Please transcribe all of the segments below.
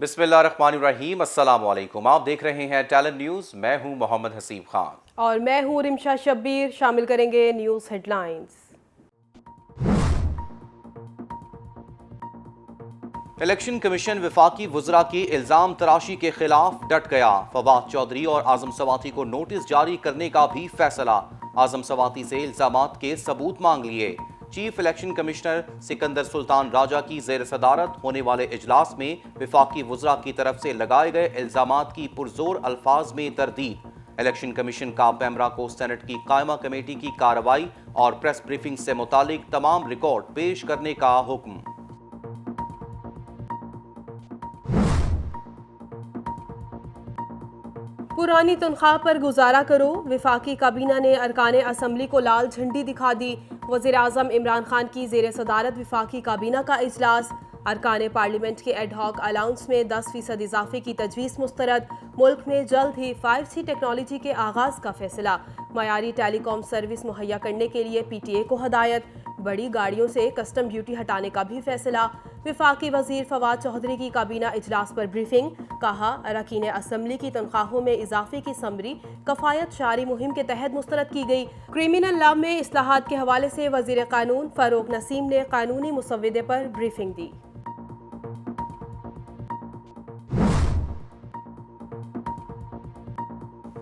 बिस्मिल्लाहिर्रहमानिर्रहीम, अस्सलाम वालेकुम। आप देख रहे हैं टैलेंट न्यूज़। मैं हूं मोहम्मद हसीब खान और मैं हूं रिमशा शब्बीर। शामिल करेंगे न्यूज़ हेडलाइंस। इलेक्शन कमीशन वफाकी वज़रा की इल्ज़ाम तराशी के खिलाफ डट गया। फवाद चौधरी और आज़म सवाती को नोटिस जारी करने का भी फैसला। आज़म सवाती से इल्ज़ामात के सबूत मांग लिए। Chief election commissioner Sikandar Sultan Raja की ज़ेर सदारत होने वाले इजलास में वफाकी वज़रा की तरफ से लगाए गए इल्ज़ामात की पुरजोर अल्फाज में तरदीद। इलेक्शन कमीशन का पैमरा को सेनेट की कायमा कमेटी की कार्रवाई और प्रेस ब्रीफिंग से मुतालिक तमाम रिकॉर्ड पेश करने का हुक्म। पुरानी तनख्वाह पर गुजारा करो। वफाकी काबीना ने अरकान असम्बली को लाल झंडी दिखा दी। वज़ीर आज़म इमरान खान की ज़ेर सदारत वफाकी काबीना का इजलास। अरकान पार्लियामेंट के एडहॉक अलाउंस में 10% इजाफे की तजवीज़ मुस्तरद। मुल्क में जल्द ही 5G टेक्नोलॉजी के आगाज़ का फैसला। मयारी टेलीकॉम सर्विस मुहैया करने के लिए PTA को हदायत। बड़ी गाड़ियों से कस्टम ड्यूटी हटाने का भी फैसला। वफाकी वजीर फवाद चौधरी की काबीना इजलास पर ब्रीफिंग। कहा, अरकान असम्बली की तनख्वाहों में इजाफे की समरी कफायत शारी मुहिम के तहत मुस्तरद की गई। क्रिमिनल लॉ में इस्लाहात के हवाले से वजीर कानून फारूक नसीम ने कानूनी मुसव्वदे पर ब्रीफिंग दी।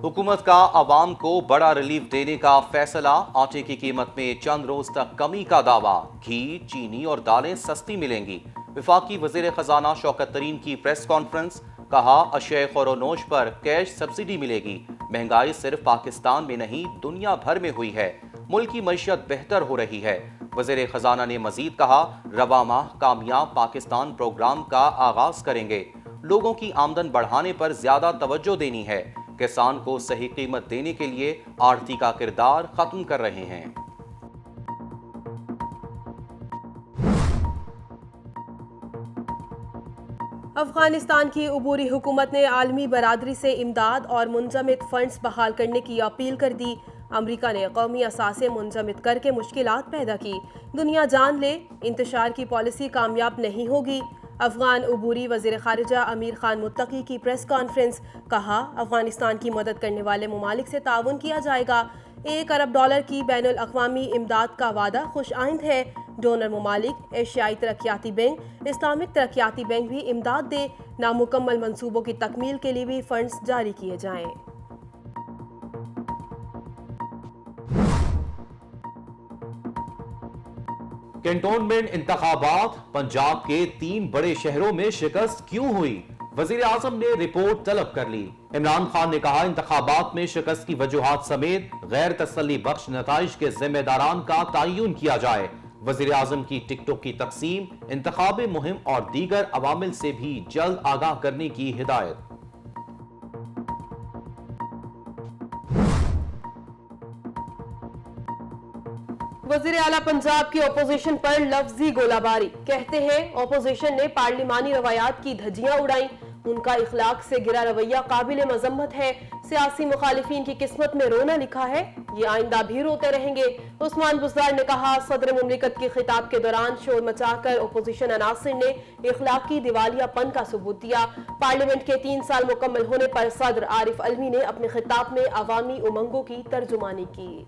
हुकूमत का आवाम को बड़ा रिलीफ देने का फैसला। आटे की कीमत में चंद रोज तक कमी का दावा। घी, चीनी और दालें सस्ती मिलेंगी। वफाकी वजीर खजाना शौकत तरीन की प्रेस कॉन्फ्रेंस। कहा, अशय खौरोनोश पर कैश सब्सिडी मिलेगी। महंगाई सिर्फ पाकिस्तान में नहीं दुनिया भर में हुई है। मुल्क की मईशत बेहतर हो रही है। वजीर खजाना ने मजीद कहा, रवा माह कामयाब पाकिस्तान प्रोग्राम का आगाज करेंगे। लोगों की आमदन बढ़ाने पर ज्यादा तवज्जो देनी है। किसान को सही कीमत देने के लिए आढ़ती का किरदार खत्म कर रहे हैं। अफगानिस्तान की उबूरी हुकूमत ने आलमी बरादरी से इमदाद और मुंजमद फंड्स बहाल करने की अपील कर दी। अमरीका ने कौमी असासे मुंजमद करके मुश्किलात पैदा की। दुनिया जान ले, इंतशार की पॉलिसी कामयाब नहीं होगी। अफगान उबूरी वज़ीर ख़ारिजा अमीर खान मुत्तकी की प्रेस कॉन्फ्रेंस। कहा, अफगानिस्तान की मदद करने वाले ममालिक से ताउन किया जाएगा। $1 अरब की बैनुल अक़वामी इमदाद का वादा खुश आइंद है। डोनर ममालिक एशियाई तरक्याती बैंक, इस्लामिक तरक्याती बैंक भी इमदाद दे। नामुकम्मल मंसूबों की तकमील के लिए भी फंड्स जारी किए जाएं। कैंटोनमेंट इंतखाबात। पंजाब के 3 बड़े शहरों में शिकस्त क्यों हुई? वजीर आजम ने रिपोर्ट तलब कर ली। इमरान खान ने कहा, इंतखाबात में शिकस्त की वजूहात समेत गैर तसल्ली बख्श नताइज के जिम्मेदारान का तयन किया जाए। वजीर आजम की टिकटों की तकसीम, इंतखाबी मुहिम और दीगर अवामिल से भी जल्द आगाह करने की हिदायत। वज़ीर आला पंजाब की अपोजिशन पर लफ्जी गोलाबारी। कहते हैं, अपोजिशन ने पार्लिमानी रवायात की धज्जियां उड़ाई। उनका इखलाक से गिरा रवैया काबिल मजम्मत है। सियासी मुखालिफिन की किस्मत में रोना लिखा है, ये आइंदा भी रोते रहेंगे। उस्मान बुज़दार ने कहा, सदर मुमलिकत के खिताब के दौरान शोर मचाकर अपोजिशन अनासिर ने इखलाकी दिवालियापन का सबूत दिया। पार्लियामेंट के 3 साल मुकम्मल होने पर सदर आरिफ अलवी ने अपने खिताब में अवामी उमंगों की तर्जुमानी की।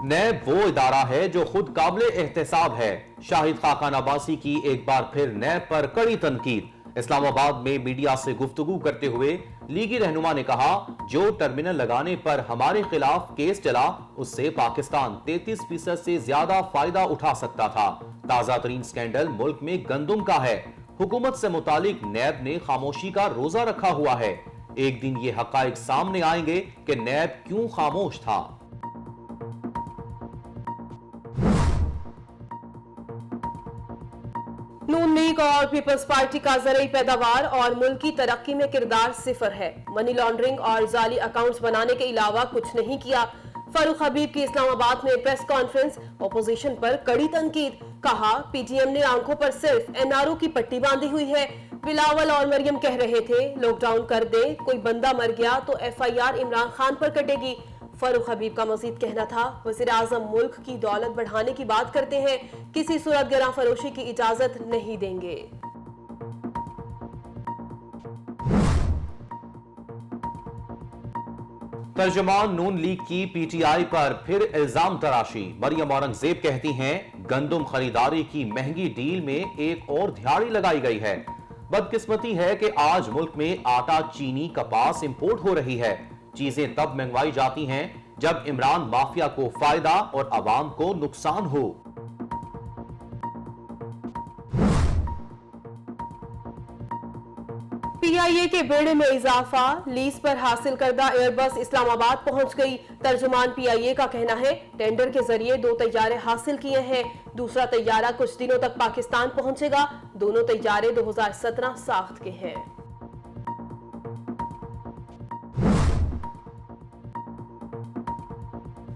नैब वो इदारा है जो खुद काबिल एहतसाब है। शाहिद खाकान अब्बासी की एक बार फिर नैब पर कड़ी तनकीद। इस्लामाबाद में मीडिया से गुफ्तगू करते हुए लीगी रहनुमा ने कहा, जो टर्मिनल लगाने पर हमारे खिलाफ केस चला उससे पाकिस्तान 33% से ज्यादा फायदा उठा सकता था। ताजा तरीन स्कैंडल मुल्क में गंदुम का है। हुकूमत से मुतालिक नैब ने खामोशी का रोजा रखा हुआ है। एक दिन ये हकाइक सामने आएंगे कि नैब क्यों खामोश था। नून लीग और पीपल्स पार्टी का ज़रई पैदावार और मुल्क की तरक्की में किरदार सिफर है। मनी लॉन्ड्रिंग और जाली अकाउंट्स बनाने के अलावा कुछ नहीं किया। फारूक हबीब की इस्लामाबाद में प्रेस कॉन्फ्रेंस। अपोजिशन पर कड़ी तनकीद। कहा, PTM ने आंखों पर सिर्फ NRO की पट्टी बांधी हुई है। बिलावल और मरियम कह रहे थे, लॉकडाउन कर दे, कोई बंदा मर गया तो FIR इमरान खान पर कटेगी। फारूक हबीब का मजीद कहना था, वज़ीर आज़म मुल्क की दौलत बढ़ाने की बात करते हैं, किसी सूरत गिरा फरोशी की इजाजत नहीं देंगे। तर्जुमान नून लीग की पीटीआई पर फिर इल्जाम तराशी। मरियम औरंगजेब कहती हैं गंदम खरीदारी की महंगी डील में एक और दिहाड़ी लगाई गई है। बदकिस्मती है कि आज मुल्क में आटा, चीनी, कपास इंपोर्ट हो रही है। चीजें तब मंगवाई जाती हैं जब इमरान माफिया को फायदा और अवाम को नुकसान हो। पीआईए के बेड़े में इजाफा, लीज पर हासिल करदा एयरबस इस्लामाबाद पहुंच गई। तर्जुमान पीआईए का कहना है टेंडर के जरिए 2 तैयारे हासिल किए हैं, दूसरा तैयारा कुछ दिनों तक पाकिस्तान पहुंचेगा। दोनों तैयारे 2017 साख्त के हैं।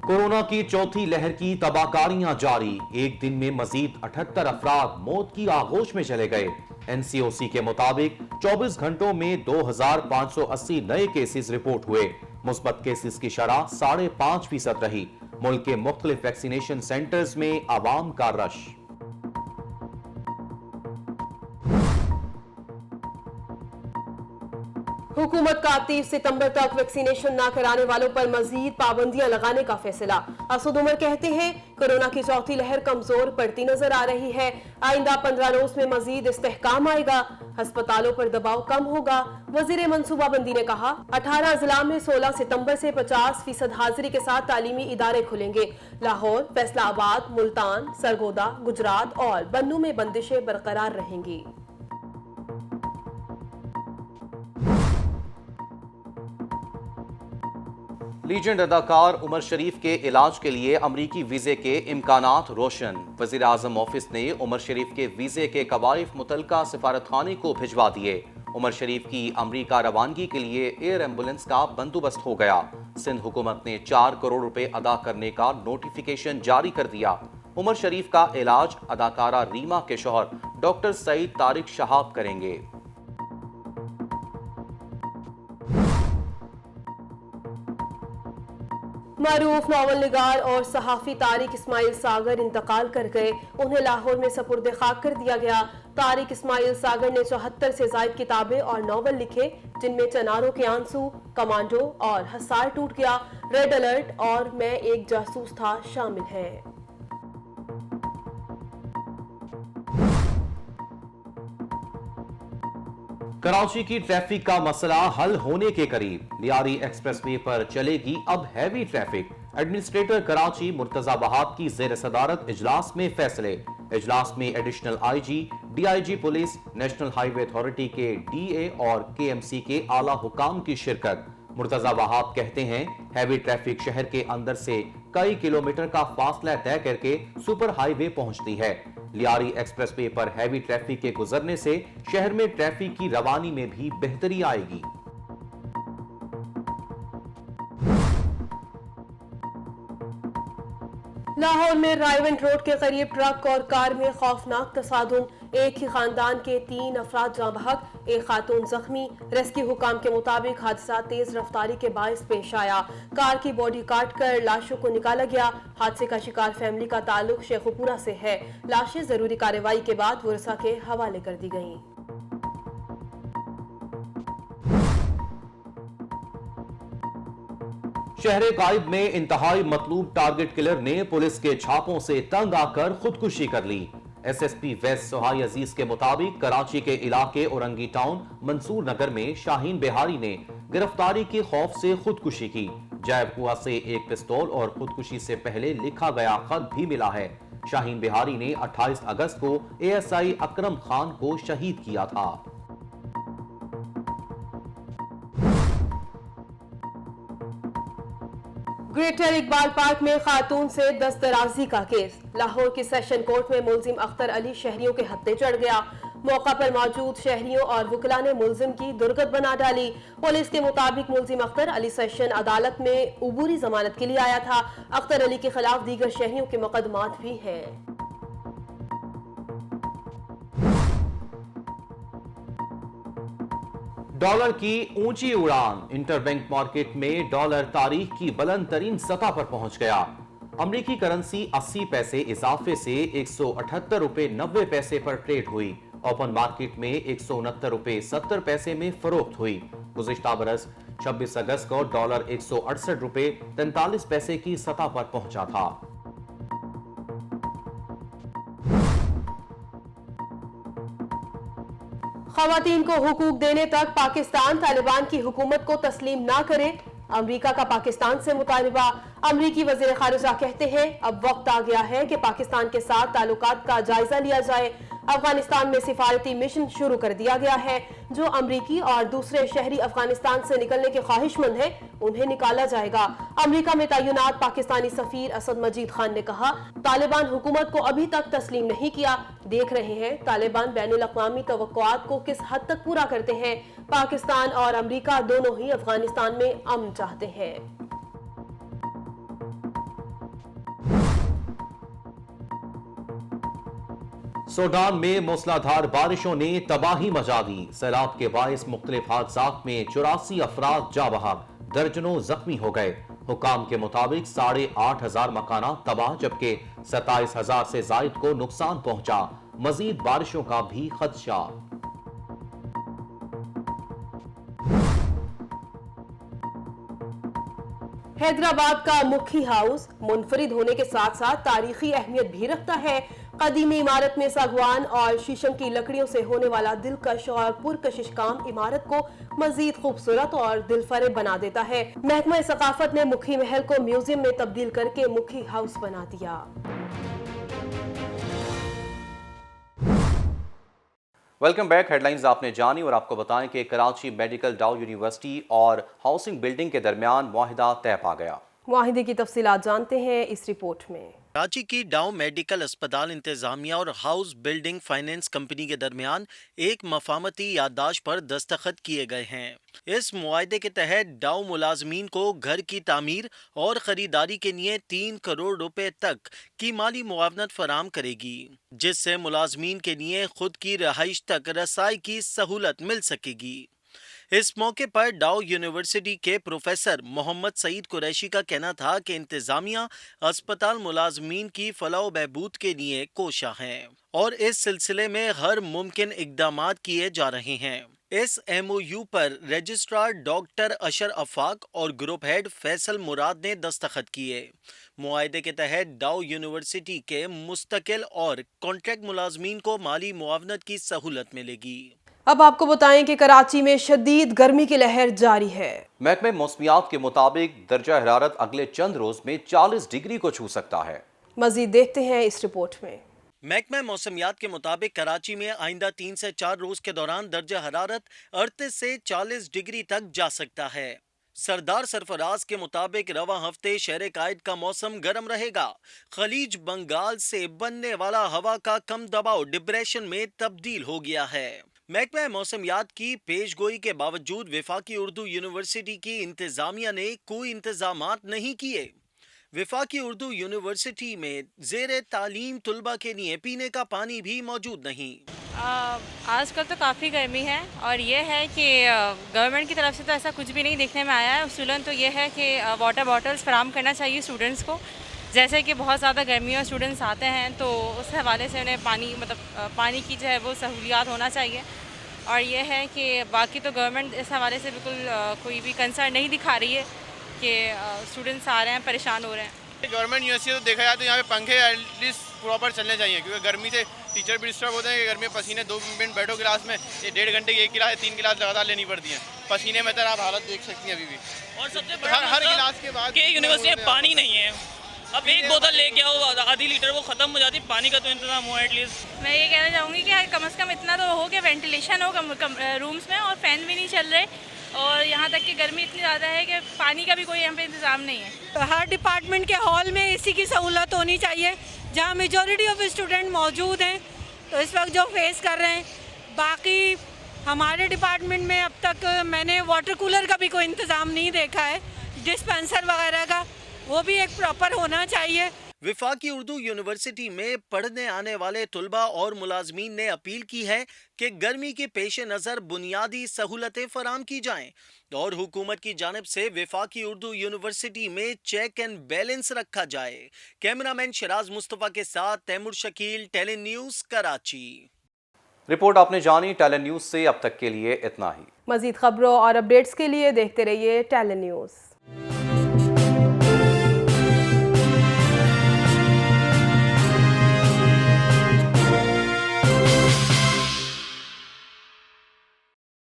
कोरोना की चौथी लहर की तबाहकारियां जारी। एक दिन में मजीद 78 अफराद मौत की आगोश में चले गए। एनसीओसी के मुताबिक 24 घंटों में 2580 नए केसेस रिपोर्ट हुए। मुस्बत केसेस की शरह 5.5% रही। मुल्क के मुख्तलिफ वैक्सीनेशन सेंटर्स में आवाम का रश। हुकूमत का 30 सितंबर तक वैक्सीनेशन न कराने वालों पर मजीद पाबंदियां लगाने का फैसला। असद उमर कहते हैं कोरोना की चौथी लहर कमजोर पड़ती नजर आ रही है। आइंदा 15 रोज में मजीद इस्तेहकाम आएगा, अस्पतालों पर दबाव कम होगा। वजीर मनसूबाबंदी ने कहा 18 जिला में 16 सितंबर से 50% हाजिरी के साथ तालीमी इदारे खुलेंगे। लाहौर, फैसलाबाद, मुल्तान, सरगोदा, गुजरात और बन्नू में बंदिशें बरकरार रहेंगी। लीजेंड अदाकार उमर शरीफ के इलाज के लिए अमरीकी वीजे के इम्कानात रोशन। वजीर आजम ऑफिस ने उमर शरीफ के वीजे के कवायफ मुतलका सिफारतखाने को भिजवा दिए। उमर शरीफ की अमरीका रवानगी के लिए एयर एम्बुलेंस का बंदोबस्त हो गया। सिंध हुकूमत ने 4 करोड़ रुपए अदा करने का नोटिफिकेशन जारी कर दिया। उमर शरीफ का इलाज अदाकारा रीमा के शौहर डॉक्टर सईद तारिक शहाब करेंगे। मारूफ नावल निगार और सहाफी तारिक इस्माइल सागर इंतकाल कर गए। उन्हें लाहौर में सपुर्द खाक कर दिया गया। तारिक इस्माइल सागर ने 74 से जायद किताबें और नावल लिखे, जिनमें चनारों के आंसू, कमांडो और हसार टूट गया, रेड अलर्ट और मैं एक जासूस था शामिल है। कराची की ट्रैफिक का मसला हल होने के करीब। लियारी एक्सप्रेसवे पर चलेगी अब heavy traffic. Administrator Karachi Murtaza Wahab की जेर सदारत इजलास में फैसले। इजलास में additional IG, DIG police, national highway authority के डीए और केएमसी के आला हुकाम की शिरकत। मुर्तजा वहाब कहते हैं हैवी ट्रैफिक शहर के अंदर से कई किलोमीटर का फासला तय करके सुपर हाईवे पहुंचती है। लियारी एक्सप्रेसवे पर हैवी ट्रैफिक के गुजरने से शहर में ट्रैफिक की रवानी में भी बेहतरी आएगी। लाहौर में रायवेंट रोड के करीब ट्रक और कार में खौफनाक तसादुम। एक ही खानदान के 3 अफराद जाँ बहक, एक खातून जख्मी। रेस्क्यू हुकाम के मुताबिक हादसा तेज रफ्तारी के बायस पेश आया। कार की बॉडी काट कर लाशों को निकाला गया। हादसे का शिकार फैमिली का ताल्लुक शेखुपुरा से है। लाशें जरूरी कार्रवाई के बाद वर्सा के हवाले कर दी गईं। शहर काइब में इंतहाई मतलूब टारगेट किलर ने पुलिस के छापों से तंग आकर खुदकुशी कर ली। एसएसपी वेस्ट सोहाई अजीज के मुताबिक कराची के इलाके औरंगी टाउन मंसूर नगर में शाहीन बिहारी ने गिरफ्तारी के खौफ से खुदकुशी की। जैब कुआ से एक पिस्तौल और खुदकुशी से पहले लिखा गया खत भी मिला है। शाहीन बिहारी ने 28 अगस्त को एएसआई अकरम खान को शहीद किया था। ग्रेटर इकबाल पार्क में खातून से दस्तराजी का केस। लाहौर की सेशन कोर्ट में मुलजिम अख्तर अली शहरियों के हत्थे चढ़ गया। मौका पर मौजूद शहरियों और वकला ने मुलजिम की दुर्गत बना डाली। पुलिस के मुताबिक मुलजिम अख्तर अली सेशन अदालत में उबूरी जमानत के लिए आया था। अख्तर अली के खिलाफ दीगर शहरियों के मुकदमात भी हैं। डॉलर की ऊंची उड़ान, इंटरबैंक मार्केट में डॉलर तारीख की बुलंद तरीन सतह पर पहुंच गया। अमरीकी करेंसी 80 पैसे इजाफे से 178 रुपए 90 पैसे पर ट्रेड हुई। ओपन मार्केट में 169 रुपए 70 पैसे में फरोख्त हुई। गुज़िश्ता बरस 26 अगस्त को डॉलर 168 रुपए 43 पैसे की सतह पर पहुंचा था। ख़वातीन को हुकूक देने तक पाकिस्तान तालिबान की हुकूमत को तस्लीम ना करे, अमरीका का पाकिस्तान से मुतालबा। अमरीकी वज़ीर ख़ारिजा कहते हैं अब वक्त आ गया है कि पाकिस्तान के साथ ताल्लुकात का जायजा लिया जाए। अफगानिस्तान में सिफारती मिशन शुरू कर दिया गया है। जो अमरीकी और दूसरे शहरी अफगानिस्तान से निकलने के ख्वाहिशमंद हैं उन्हें निकाला जाएगा। अमरीका में तैनात पाकिस्तानी सफीर असद मजीद खान ने कहा, तालिबान हुकूमत को अभी तक तस्लीम नहीं किया, देख रहे हैं तालिबान बैनुल अक़वामी तवक्कुआत को किस हद तक पूरा करते हैं। पाकिस्तान और अमरीका दोनों ही अफगानिस्तान में अमन चाहते हैं। सूडान में मूसलाधार बारिशों ने तबाही मचा दी। सैलाब के बायस मुख्तलिफ हादसात में 84 अफराद जा बहक, दर्जनों जख्मी हो गए। हुकाम के मुताबिक 8,500 मकाना तबाह, जबकि 27,000 से जायद को नुकसान पहुंचा। मजीद बारिशों का भी खदशा। हैदराबाद का मुखी हाउस मुनफरिद होने के साथ साथ तारीखी अहमियत भी रखता है। कदीमी इमारत में सागवान और शीशम की लकड़ियों से होने वाला दिलकश और पुरकशिश काम इमारत को मजीद खूबसूरत और दिलफरेब बना देता है। महकमा सकाफत ने मुखी महल को म्यूजियम में तब्दील करके मुखी हाउस बना दिया। Welcome back. हेडलाइंस आपने जानी और आपको बताएं कि कराची मेडिकल डाउ यूनिवर्सिटी और हाउसिंग बिल्डिंग के दरमियान मुआहिदा तय पा गया। मुआहिदे की तफसीलात जानते हैं इस रिपोर्ट में। कराची की डाउ मेडिकल अस्पताल इंतजामिया और हाउस बिल्डिंग फाइनेंस कंपनी के दरमियान एक मफाहमती याददाश्त पर दस्तखत किए गए हैं। इस मुआहदे के तहत डाउ मुलाजमीन को घर की तामीर और खरीदारी के लिए 3 करोड़ रुपए तक की माली मुआवनत फराम करेगी, जिससे मुलाजमीन के लिए खुद की रहाइश तक रसाई की सहूलत मिल सकेगी। इस मौके पर डाउ यूनिवर्सिटी के प्रोफेसर मोहम्मद सईद कुरैशी का कहना था कि इंतजामिया अस्पताल मुलाजमीन की फलाह बहबूद के लिए कोशा है और इस सिलसिले में हर मुमकिन इक़दामात किए जा रहे हैं। इस MOU पर रजिस्ट्रार डॉक्टर अशर अफाक और ग्रुप हेड फैसल मुराद ने दस्तखत किए। मुआहदे के तहत डाउ यूनिवर्सिटी के मुस्तकिल और कॉन्ट्रैक्ट मुलाजमीन को माली मुआवनत की सहूलत मिलेगी। अब आपको बताएं कि कराची में शदीद गर्मी की लहर जारी है। महकमे मौसमियात के मुताबिक दर्जा हरारत अगले चंद रोज में 40 डिग्री को छू सकता है। मजीद देखते हैं इस रिपोर्ट में। महकमा मौसमियात के मुताबिक कराची में आइंदा 3 से 4 रोज के दौरान दर्जा हरारत 38 से 40 डिग्री तक जा सकता है। सरदार सरफराज के मुताबिक रवा हफ्ते शहर कायद का मौसम गर्म रहेगा। खलीज बंगाल से बनने वाला हवा का कम दबाव डिप्रेशन में तब्दील हो गया है। महकमा मौसमियात की पेशगोई के बावजूद वफाकी उर्दू यूनिवर्सिटी की इंतजामिया ने कोई इंतजामात नहीं किए। वफाकी उर्दू यूनिवर्सिटी में ज़ेरे तालीम तुलबा के लिए पीने का पानी भी मौजूद नहीं। आजकल तो काफ़ी गर्मी है और ये है कि गवर्नमेंट की तरफ से तो ऐसा कुछ भी नहीं देखने में आया है। उसूलन तो ये है कि वाटर बॉटल्स फराहम करना चाहिए स्टूडेंट्स को, जैसे कि बहुत ज़्यादा गर्मी और स्टूडेंट्स आते हैं तो उस हवाले से उन्हें पानी की जो है वो सहूलियात होना चाहिए। और ये है कि बाकी तो गवर्नमेंट इस हवाले से बिल्कुल कोई भी कंसर्न नहीं दिखा रही है कि स्टूडेंट्स आ रहे हैं परेशान हो रहे हैं। गवर्नमेंट यूनिवर्सिटी तो देखा जाए तो यहाँ पे पंखे एटलीस्ट प्रॉपर चलने चाहिए, क्योंकि गर्मी से टीचर भी डिस्टर्ब होते हैं कि गर्मी में पसीने 2 मिनट बैठो क्लास में, ये 1.5 घंटे की 1 क्लास 3 क्लास लगातार लेनी पड़ती है। पसीने में तो आप हालत देख सकती हैं अभी भी। और सबसे बड़ा हर क्लास के बाद कि यूनिवर्सिटी में पानी नहीं है। अब एक बोतल लेके आओ आधी लीटर, वो ख़त्म हो जाती, पानी का तो इंतजाम हो एटलीस्ट। मैं ये कहना चाहूँगी कि कम से कम इतना तो हो कि वेंटिलेशन हो रूम्स में, और फैन भी नहीं चल रहे, और यहाँ तक कि गर्मी इतनी ज़्यादा है कि पानी का भी कोई यहाँ पे इंतज़ाम नहीं है। तो हर डिपार्टमेंट के हॉल में एसी की सहूलत होनी चाहिए, जहाँ मेजॉरिटी ऑफ स्टूडेंट मौजूद हैं तो इस वक्त जो फेस कर रहे हैं। बाकी हमारे डिपार्टमेंट में अब तक मैंने वाटर कूलर का भी कोई इंतज़ाम नहीं देखा है, डिस्पेंसर वगैरह का वो भी एक प्रॉपर होना चाहिए। वफाकी उर्दू यूनिवर्सिटी में पढ़ने आने वाले तुलबा और मुलाजमीन ने अपील की है कि गर्मी के पेश नज़र बुनियादी सहूलतें फराम की जाएं और हुकूमत की जानिब से वफाकी उर्दू यूनिवर्सिटी में चेक एंड बैलेंस रखा जाए। कैमरामैन शराज मुस्तफ़ा के साथ Taimur Shakeel, Talon news, Karachi. Report आपने जानी। टेलन न्यूज़ से अब तक के लिए इतना ही। मज़ीद खबरों और अपडेट्स के लिए देखते रहिए टेलन न्यूज़।